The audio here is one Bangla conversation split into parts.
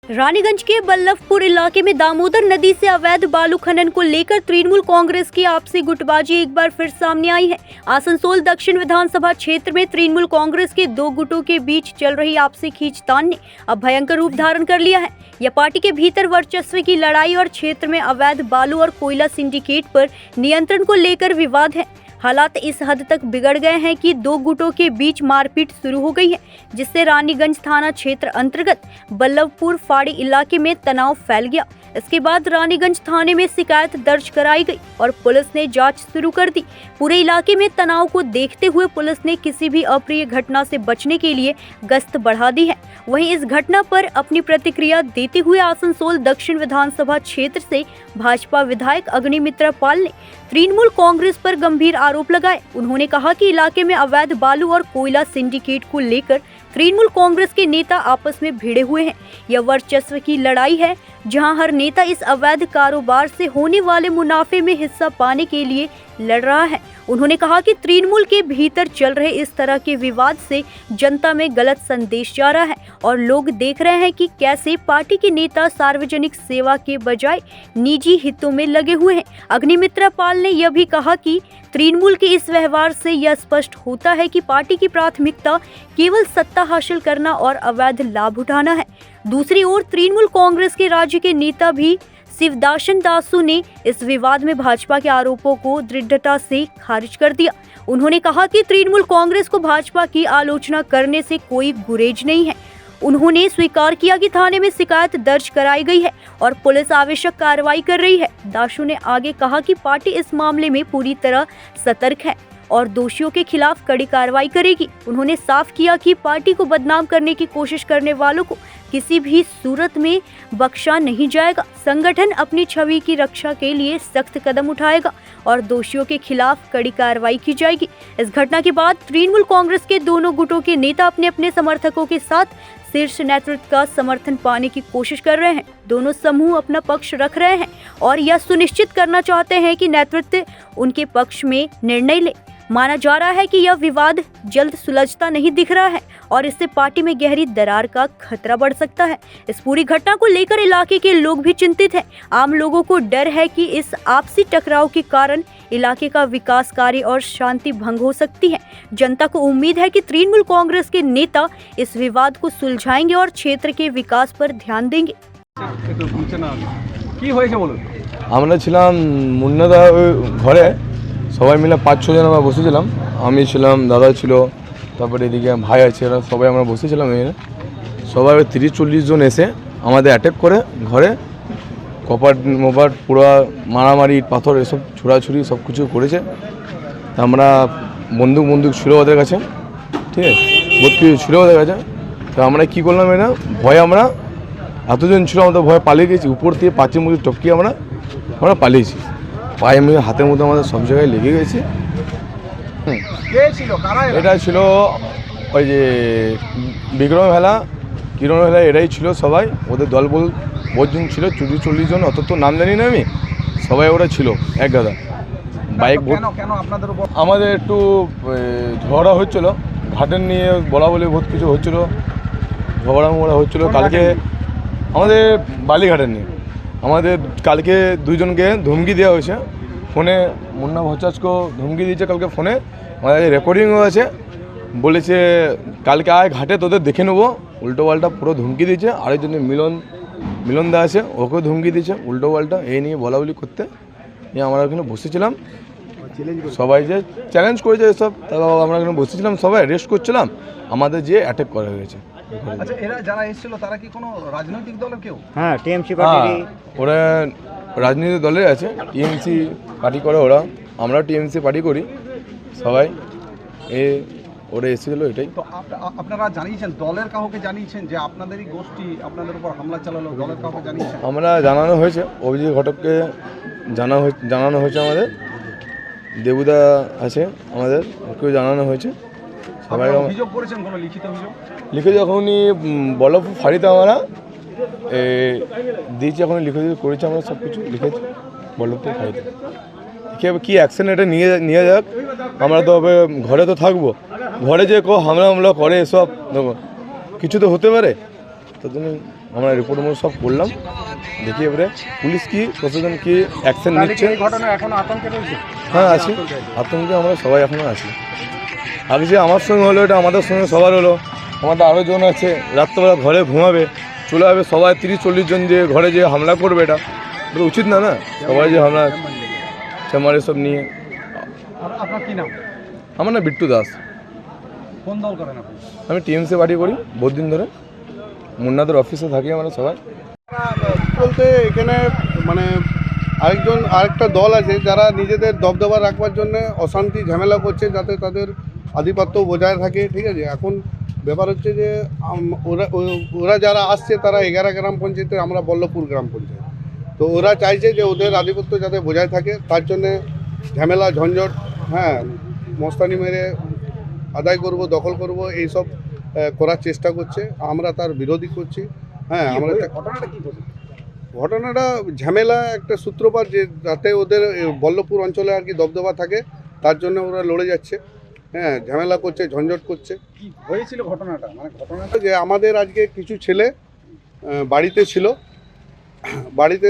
रानीगंज के बल्लभपुर इलाके में दामोदर नदी से अवैध बालू खनन को लेकर तृणमूल कांग्रेस की आपसी गुटबाजी एक बार फिर सामने आई है। आसनसोल दक्षिण विधानसभा क्षेत्र में तृणमूल कांग्रेस के दो गुटों के बीच चल रही आपसी खींचतान ने अब भयंकर रूप धारण कर लिया है। यह पार्टी के भीतर वर्चस्व की लड़ाई और क्षेत्र में अवैध बालू और कोयला सिंडिकेट पर नियंत्रण को लेकर विवाद है। हालात इस हद तक बिगड़ गए हैं कि दो गुटों के बीच मारपीट शुरू हो गई है, जिससे रानीगंज थाना क्षेत्र अंतर्गत बल्लभपुर फाड़ी इलाके में तनाव फैल गया। इसके बाद रानीगंज थाने में शिकायत दर्ज कराई गई और पुलिस ने जांच शुरू कर दी। पूरे इलाके में तनाव को देखते हुए पुलिस ने किसी भी अप्रिय घटना से बचने के लिए गश्त बढ़ा दी है। वहीं इस घटना पर अपनी प्रतिक्रिया देते हुए आसनसोल दक्षिण विधानसभा क्षेत्र से भाजपा विधायक अग्निमित्रा पाल ने तृणमूल कांग्रेस पर गंभीर आरोप लगाए। उन्होंने कहा कि इलाके में अवैध बालू और कोयला सिंडिकेट को लेकर तृणमूल कांग्रेस के नेता आपस में भिड़े हुए हैं। यह वर्चस्व की लड़ाई है, जहां हर नेता इस अवैध कारोबार से होने वाले मुनाफे में हिस्सा पाने के लिए लड़ रहा है। उन्होंने कहा कि तृणमूल के भीतर चल रहे इस तरह के विवाद से जनता में गलत संदेश जा रहा है और लोग देख रहे हैं कि कैसे पार्टी के नेता सार्वजनिक सेवा के बजाय निजी हितों में लगे हुए हैं। अग्निमित्रा पाल ने यह भी कहा कि तृणमूल के इस व्यवहार से यह स्पष्ट होता है कि पार्टी की प्राथमिकता केवल सत्ता हासिल करना और अवैध लाभ उठाना है। दूसरी ओर तृणमूल कांग्रेस के राज्य के नेता भी शिवदासन दासू ने इस विवाद में भाजपा के आरोपों को दृढ़ता से खारिज कर दिया। उन्होंने कहा कि तृणमूल कांग्रेस को भाजपा की आलोचना करने से कोई गुरेज नहीं है। उन्होंने स्वीकार किया कि थाने में शिकायत दर्ज कराई गई है और पुलिस आवश्यक कार्रवाई कर रही है। दासू ने आगे कहा कि पार्टी इस मामले में पूरी तरह सतर्क है और दोषियों के खिलाफ कड़ी कार्रवाई करेगी। उन्होंने साफ किया कि पार्टी को बदनाम करने की कोशिश करने वालों को किसी भी सूरत में बख्शा नहीं जाएगा। संगठन अपनी छवि की रक्षा के लिए सख्त कदम उठाएगा और दोषियों के खिलाफ कड़ी कार्रवाई की जाएगी। इस घटना के बाद तृणमूल कांग्रेस के दोनों गुटों के नेता अपने अपने समर्थकों के साथ शीर्ष नेतृत्व का समर्थन पाने की कोशिश कर रहे हैं। दोनों समूह अपना पक्ष रख रहे हैं और यह सुनिश्चित करना चाहते हैं कि नेतृत्व उनके पक्ष में निर्णय ले। माना जा रहा है कि यह विवाद जल्द सुलझता नहीं दिख रहा है और इससे पार्टी में गहरी दरार का खतरा बढ़ सकता है। इस पूरी घटना को लेकर इलाके के लोग भी चिंतित हैं। आम लोगों को डर है कि इस आपसी टकराव के कारण इलाके का विकास कार्य और शांति भंग हो सकती है। जनता को उम्मीद है कि तृणमूल कांग्रेस के नेता इस विवाद को सुलझाएंगे और क्षेत्र के विकास पर ध्यान देंगे। আমরা ছিলাম মুন্নাদা ঘরে সবাই মিলে 5-6 জন আমরা বসেছিলাম। আমি ছিলাম, দাদা ছিল, তারপরে এদিকে ভাই আছে, এরা সবাই আমরা বসেছিলাম। এখানে সবাই 30-40 জন এসে আমাদের অ্যাটাক করে ঘরে কপাট মোপাট পুরো মারামারি পাথর এসব ছোড়াছুড়ি সব কিছু করেছে। তা আমরা বন্দুক ছিল ওদের কাছে, ঠিক আছে, বহুত কিছু ছিল ওদের কাছে। তো আমরা কী করলাম, এটা ভয়ে আমরা এতজন ছিল, আমাদের ভয়ে পালিয়ে গেছি। উপর থেকে পাঁচের মধ্যে টপকিয়ে আমরা পালিয়েছি। পায়ে মুখে হাতের মধ্যে আমাদের সব জায়গায় লেগে গেছে। এটা ছিল ওই যে বিক্রম ভেলা, কিরণ ভেলা, এরাই ছিল সবাই। ওদের দল বহুজন ছিল, 40 জন, অত তো নাম জানি না আমি। সবাই ওরা ছিল এক গাদা বাইক। আমাদের একটু ঝগড়া হচ্ছিল, ঘাটের নিয়ে বলা বলি বহুত কিছু হচ্ছিল, ঝগড়া মগড়া হচ্ছিল। কালকে আমাদের বালিঘাটের নিয়ে আমাদের কালকে 2 জনকে ধমকি দেওয়া হয়েছে ফোনে। মুন্না ভট্টাচার্যকে ধমকি দিয়েছে কালকে ফোনে, আমাদের রেকর্ডিংও আছে। বলেছে কালকে আয় ঘাটে, তোদের দেখে নেবো। উল্টো পাল্টা পুরো ধমকি দিয়েছে। আরেকজনের মিলন দা আছে, ওকেও ধমকি দিয়েছে উল্টো পাল্টা। এই নিয়ে বলা বলি করতে আমরা ওখানে বসেছিলাম। সবাই যে চ্যালেঞ্জ করেছে এসব, তারপর আমরা এখানে বসেছিলাম, সবাই রেস্ট করছিলাম। আমাদের যে অ্যাটাক করা হয়েছে। আচ্ছা, এরা যারা এসেছিল তারা কি কোনো রাজনৈতিক দলের কেউ? হ্যাঁ, টিএমসি পার্টি। ওরা রাজনৈতিক দলের আছে, টিএমসি পার্টি করে ওরা। আমরা টিএমসি পার্টি করি সবাই। ওরা এসেছিল, এটাই। তো আপনারা জানিয়েছেন, দলের কাউকে জানিয়েছেন যে আপনাদেরই গোষ্ঠী আপনাদের উপর হামলা চালালো? দলের কাউকে জানিয়েছেন? আমরা জানানো হয়েছে, অভিজিৎ ঘটককে জানানো হয়েছে। আমাদের দেবুদা আছে, আমাদের ওকেও জানানো হয়েছে। সবাই অভিযোগ করেছেন? কোনো লিখিত অভিযোগ? লিখিত যখনই বল্লভপুর ফাঁড়িতে আমরা দিয়েছি, এখন লিখিত করেছি, আমরা সব কিছু লিখেছি বল্লভপুর ফাঁড়িতে। কী অ্যাকশন এটা নিয়ে যাক। আমরা তো ঘরে তো থাকবো, ঘরে যে হামলা করে এসব কিছু তো হতে পারে, তার জন্য আমরা রিপোর্ট সব করলাম, দেখি এবারে পুলিশ কি প্রশাসন কি অ্যাকশন নিচ্ছে। এই ঘটনা এখন আতঙ্কে রয়েছে। হ্যাঁ আছি, আতঙ্কে আমরা সবাই এখনও আছি। আগে যে আমার সঙ্গে হলো, এটা আমাদের সঙ্গে সবার হলো, আমাদের আরও জন আছে, রাত্রেবেলা ঘরে ঘুমাবে, চলে যাবে সবাই 30-40 জন যে ঘরে যে হামলা করবে, এটা উচিত না। না সবাই যে হামলা চেম্বারে সব নিয়ে। আপনার কি নাম? আমার না বিট্টু দাস। কোন দল করেন আপনি? আমি টিএমসি পার্টি করি বহুত দিন ধরে, মুন্নাদের অফিসে থাকি আমরা সবাই। বলতে এখানে মানে আরেকটা দল আছে যারা নিজেদের দবদবা রাখবার জন্য অশান্তি ঝামেলা করছে যাতে তাদের আধিপত্য বজায় থাকে, ঠিক আছে। এখন ব্যাপার হচ্ছে যে ওরা যারা আসছে তারা 11 গ্রাম পঞ্চায়েতে, আমরা বল্লভপুর গ্রাম পঞ্চায়েত, তো ওরা চাইছে যে ওদের আধিপত্য যাতে বজায় থাকে, তার জন্যে ঝামেলা ঝঞ্ঝট, হ্যাঁ, মস্তানি মেরে আদায় করব, দখল করব, এইসব করার চেষ্টা করছে। আমরা তার বিরোধী করছি। হ্যাঁ, আমরা ঘটনাটা কি ঘটে? ঘটনাটা ঝামেলা একটা সূত্রপাত, যে যাতে ওদের বল্লভপুর অঞ্চলে আর কি দবদবা থাকে, তার জন্য ওরা লড়ে যাচ্ছে। হ্যাঁ, ঝামেলা করছে, ঝঞ্ঝট করছে। কি হয়েছিল ঘটনাটা? মানে ঘটনাটা যে আমাদের আজকে কিছু ছেলে বাড়িতে ছিল, বাড়িতে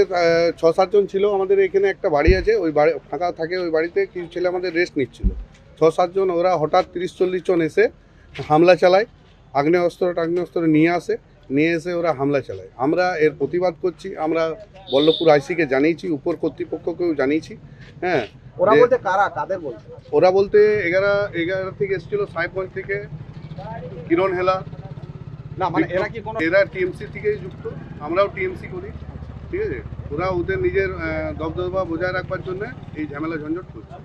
6-7 জন ছিল। আমাদের এখানে একটা বাড়ি আছে, ওই বাড়ি ফাঁকা থাকে, ওই বাড়িতে কিছু ছেলে আমাদের রেস্ট নিচ্ছিল। 6-7 জন, ওরা হঠাৎ 30-40 জন এসে হামলা চালায়, আগ্নেয়াস্ত্র নিয়ে এসে ওরা হামলা চালায়। আমরা এর প্রতিবাদ করছি। আমরা বল্লভপুর আইসিকে জানিয়েছি, উপর কর্তৃপক্ষকেও জানিয়েছি। হ্যাঁ, ওরা যে- বলতে কারা, কাদের বলছে? ওরা বলতে 11 থেকে এসেছিল, সাহেবগঞ্জ থেকে কিরণ হেলা। না মানে এরা কি কোনো এরা টিএমসি থেকেই যুক্ত, আমরাও টিএমসি করি, ঠিক আছে। ওরা ওদের নিজের দবদবা বজায় রাখবার জন্য এই ঝামেলা ঝঞ্ঝট করছে।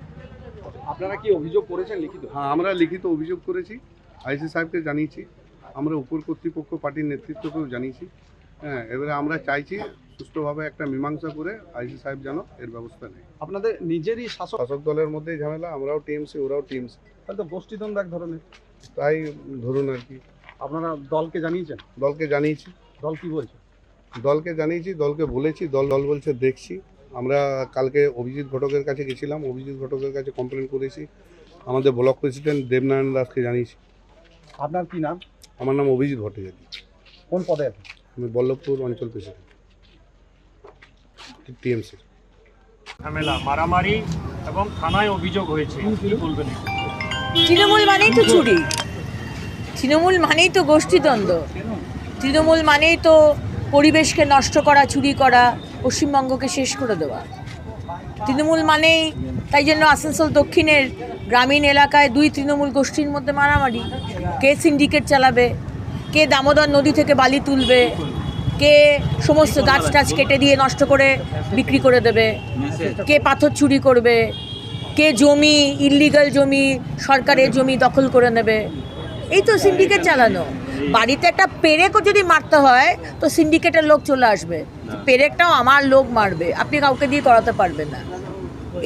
আপনারা কি অভিযোগ করেছেন লিখিত? হ্যাঁ, আমরা লিখিত অভিযোগ করেছি, আইসি সাহেবকে জানিয়েছি, আমরা উপর কর্তৃপক্ষ পার্টির নেতৃত্বকেও জানিয়েছি। হ্যাঁ, এবারে আমরা চাইছি সুষ্ঠুভাবে একটা মীমাংসা করে আইসি সাহেব যেন এর ব্যবস্থা নেয়। আপনাদের নিজেরই শাসক, শাসক দলের মধ্যেই ঝামেলা, আমরাও টিএমসি, ওরাও টিএমসি, হয়তো গোষ্ঠীদ্বন্দ্ব এক ধরনের। তাই ধরুন আর কি। আপনারা দলকে জানিয়েছেন? দলকে জানিয়েছি, দল কি বলছে? দলকে বলেছি, দল বলছে দেখছি। আমরা কালকে অভিজিৎ ঘটকের কাছে গেছিলাম, অভিজিৎ ঘটকের কাছে কমপ্লেন করেছি, আমাদের ব্লক প্রেসিডেন্ট দেবনারায়ণ দাসকে জানিয়েছি। আপনার কি নাম? আমার নাম অভিজিৎ ভট্টাচার্য, কোন পদে আছেন? আমি বল্লভপুর অঞ্চল প্রেসিডেন্ট টিএমসি। ঝামেলা, মারামারি এবং থানায় অভিযোগ হয়েছে, কি বলবেন? তৃণমূল মানেই তো চুরি, তৃণমূল মানেই তো গোষ্ঠীদ্বন্দ্ব, তৃণমূল মানেই তো পরিবেশকে নষ্ট করা, চুরি করা, পশ্চিমবঙ্গকে শেষ করে দেওয়া। তৃণমূল মানেই, তাই জন্য আসানসোল দক্ষিণের গ্রামীণ এলাকায় 2 তৃণমূল গোষ্ঠীর মধ্যে মারামারি। কে সিন্ডিকেট চালাবে, কে দামোদর নদী থেকে বালি তুলবে, কে সমস্ত গাছ টাছ কেটে দিয়ে নষ্ট করে বিক্রি করে দেবে, কে পাথর চুরি করবে, কে জমি, ইল্লিগাল জমি, সরকারের জমি দখল করে নেবে। এই তো সিন্ডিকেট চালানো। বাড়িতে একটা পেরেকও যদি মারতে হয় তো সিন্ডিকেটের লোক চলে আসবে, পেরেকটাও আমার লোক মারবে, আপনি কাউকে দিয়ে করাতে পারবেন না।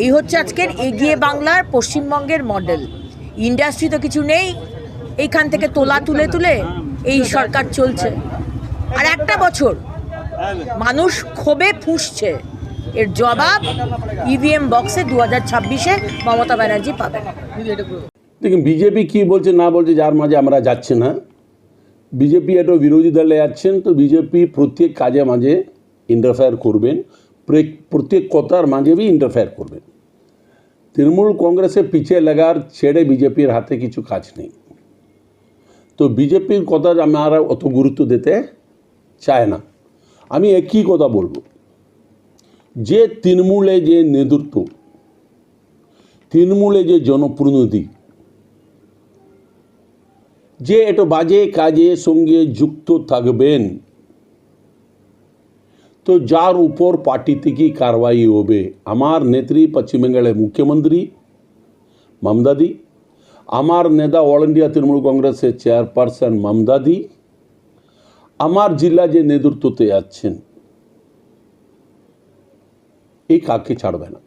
এই হচ্ছে আজকের এগিয়ে বাংলার, পশ্চিমবঙ্গের মডেল। ইন্ডাস্ট্রি তো কিছু নেই, এইখান থেকে তোলা তুলে তুলে এই সরকার চলছে। আর একটা বছর মানুষ ক্ষোভে ফুঁসছে, এর জবাব ইভিএম বক্সে 2026-এ মমতা ব্যানার্জি পাবেন। দেখুন, বিজেপি কী বলছে না বলছে যার মাঝে আমরা যাচ্ছি না। বিজেপি একটা বিরোধী দলে যাচ্ছেন, তো বিজেপি প্রত্যেক কাজে মাঝে ইন্টারফেয়ার করবেন, প্রত্যেক কথার মাঝে भी ইন্টারফেয়ার করবেন। তৃণমূল কংগ্রেসে পিছিয়ে লাগার ছেড়ে বিজেপির হাতে কিছু কাজ নেই। তো বিজেপির কথা আমরা অত গুরুত্ব দিতে চায় না। আমি একই কথা বলবো, যে তৃণমূলে যে নেতৃত্ব, তৃণমূলে যে জনপ্রতিনিধি, যে একটু বাজে কাজের সঙ্গে যুক্ত থাকবেন, তো যার উপর পার্টি থেকে কারবাই হবে। আমার নেত্রী পশ্চিম বাংলার মুখ্যমন্ত্রী মমতা দি, আমার নেতা অল ইন্ডিয়া তৃণমূল কংগ্রেসের চেয়ারপারসন মমতা দি, আমার জেলা যে নেতৃত্বতে আছেন, এই কাকে ছাড়বে না।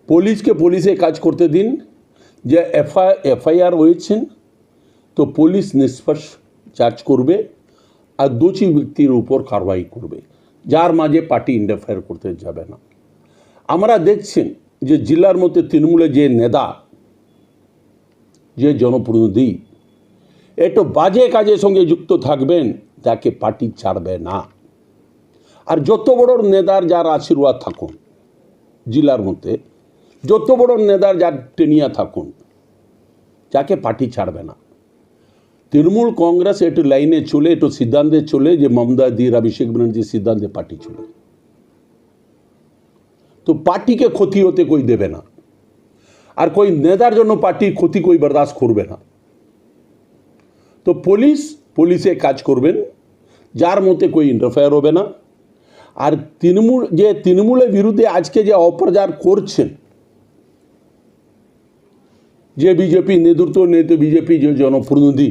পুলিশকে পুলিশে কাজ করতে দিন। যে এফআইআর হয়েছেন, তো পুলিশ নিষ্পক্ষ যাচ করবে আর দোষী ব্যক্তির উপর কারবাই করবে, যার মাঝে পার্টি ইন্টারফেয়ার করতে যাবে না। আমরা দেখছেন যে জেলার মধ্যে তৃণমূলের যে নেতা, যে জনপ্রতিনিধি একটু বাজে কাজের সঙ্গে যুক্ত থাকবেন, যাকে পার্টি ছাড়বে না। আর যত বড় নেতার যার আশীর্বাদ থাকুন জেলার মধ্যে, যত বড় নেতার যার টেনিয়া থাকুন, যাকে পার্টি ছাড়বে না। তৃণমূল কংগ্রেস একটু লাইনে চলে, একটু সিদ্ধান্তে চলে যে মমতা দির অভিষেক ব্যানার্জির সিদ্ধান্তে পার্টি চলে, তো পার্টিকে ক্ষতি হতে কই দেবে না। আর কই নেতার জন্য পার্টির ক্ষতি কই বরদাস্ত করবে না। তো পুলিশে কাজ করবেন, যার মধ্যে কই ইন্টারফেয়ার হবে না। আর তৃণমূলের বিরুদ্ধে আজকে যে অপপ্রচার করছেন, যে বিজেপি নেতৃত্ব বিজেপি যে জনপ্রতিনিধি,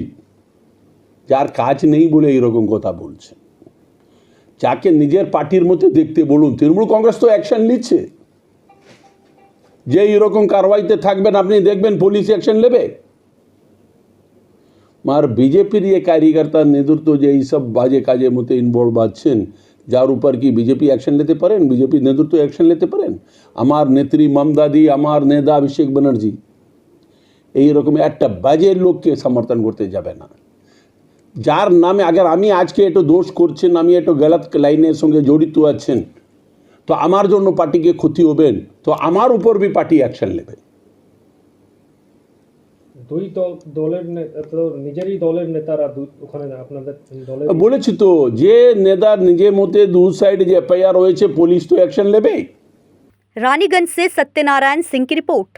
যার কাজ নেই বলে এইরকম কথা বলছে, যাকে নিজের পার্টির মধ্যে দেখতে বলুন। তৃণমূল কংগ্রেস তো অ্যাকশন নিচ্ছে, যে এরকম কারবাইতে থাকবেন আপনি দেখবেন পুলিশ অ্যাকশন নেবে। আর বিজেপির ये कार्यकर्ता নেতৃত্ব যে এইসব বাজে কাজের মধ্যে ইনভলভ আছেন, যার উপর কি বিজেপি অ্যাকশন নিতে পারেন? বিজেপি নেতৃত্ব অ্যাকশন নিতে পারেন? আমার নেত্রী মমতা দি, আমার নেতা অভিষেক ব্যানার্জি এইরকম একটা বাজে লোককে সমর্থন করতে যাবে না। যার নামে আগে আমি আজকে একটু দোষ করছেন, আমি একটু গলত লাইনের সঙ্গে জড়িত আছেন, তো আমার জন্য পার্টিকে ক্ষতি হবেন, তো আমার উপর भी পার্টি অ্যাকশন নেবে। দুই দলের নিজেরই দলের নেতারা ওখানে আপনাদের দলের বলেছি তো, যে নেতার নিজের মধ্যে দু সাইড যে এফআইআর হয়েছে, পুলিশ তো অ্যাকশন নেবে। रानीगंज से सत्यनारायण सिंह की रिपोर्ट।